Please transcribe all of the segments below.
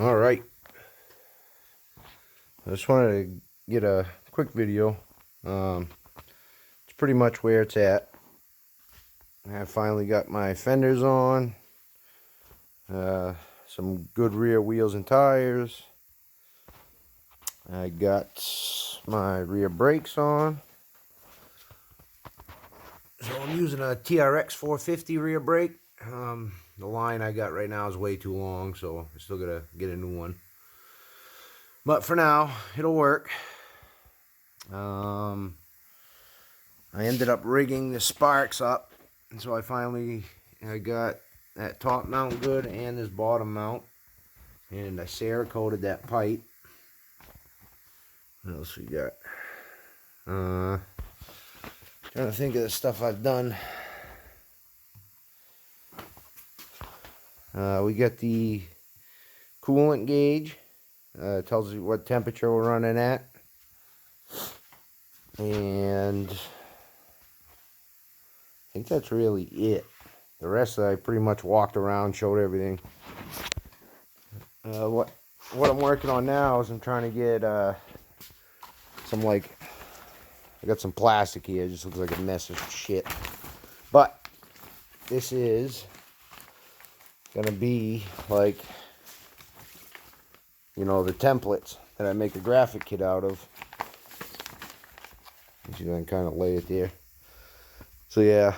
All right. I just wanted to get a quick video. It's pretty much where it's at. I finally got my fenders on. Some good rear wheels and tires. I got my rear brakes on. So I'm using a TRX 450 rear brake. The line I got right now is way too long, so I still gotta get a new one. But for now, it'll work. I ended up rigging the sparks up, and so I got that top mount good and this bottom mount, and I Cerakoted that pipe. What else we got? Trying to think of the stuff I've done. We got the coolant gauge. It tells you what temperature we're running at. And I think that's really it. The rest I pretty much walked around, showed everything. What I'm working on now is I'm trying to get I got some plastic here. It just looks like a mess of shit. But this is gonna be like, you know, the templates that I make a graphic kit out of. You can kind of lay it there. So yeah,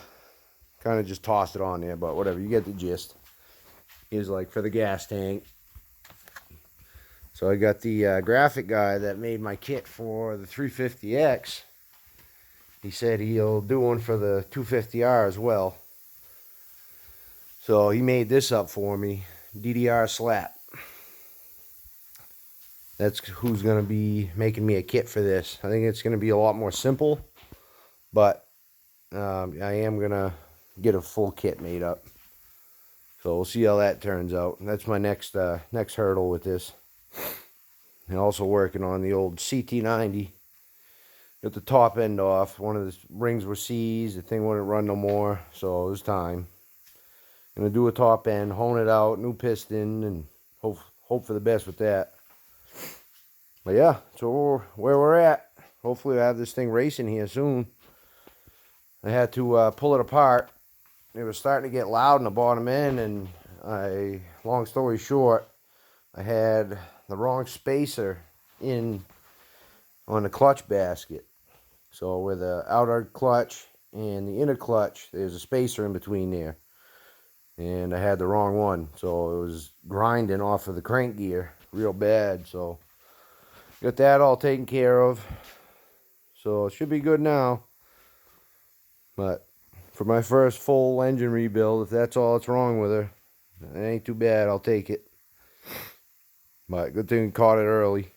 kind of just tossed it on there, but whatever, you get the gist. Here's like for the gas tank. So I got the graphic guy that made my kit for the 350X. He said he'll do one for the 250R as well. So he made this up for me, DDR Slap. That's who's going to be making me a kit for this. I think it's going to be a lot more simple, but I am going to get a full kit made up. So we'll see how that turns out. That's my next hurdle with this. And also working on the old CT90. Got the top end off. One of the rings were seized. The thing wouldn't run no more, so it was time. Gonna do a top end, hone it out, new piston, and hope for the best with that. But yeah, so where we're at. Hopefully I have this thing racing here soon. I had to pull it apart. It was starting to get loud in the bottom end, and long story short, I had the wrong spacer in on the clutch basket. So where the outer clutch and the inner clutch, there's a spacer in between there. And I had the wrong one. So it was grinding off of the crank gear real bad. So got that all taken care of. So it should be good now. But for my first full engine rebuild, if that's all that's wrong with her, it ain't too bad. I'll take it. But good thing we caught it early.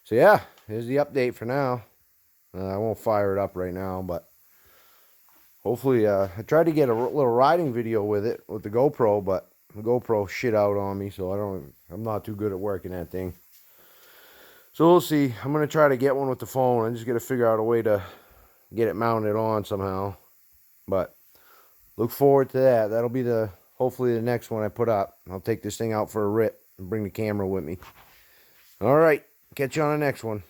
So yeah, here's the update for now. I won't fire it up right now, but hopefully, I tried to get a little riding video with it, with the GoPro, but the GoPro shit out on me, so I'm not too good at working that thing. So we'll see. I'm going to try to get one with the phone. I just got to figure out a way to get it mounted on somehow. But look forward to that. That'll be hopefully the next one I put up. I'll take this thing out for a rip and bring the camera with me. All right. Catch you on the next one.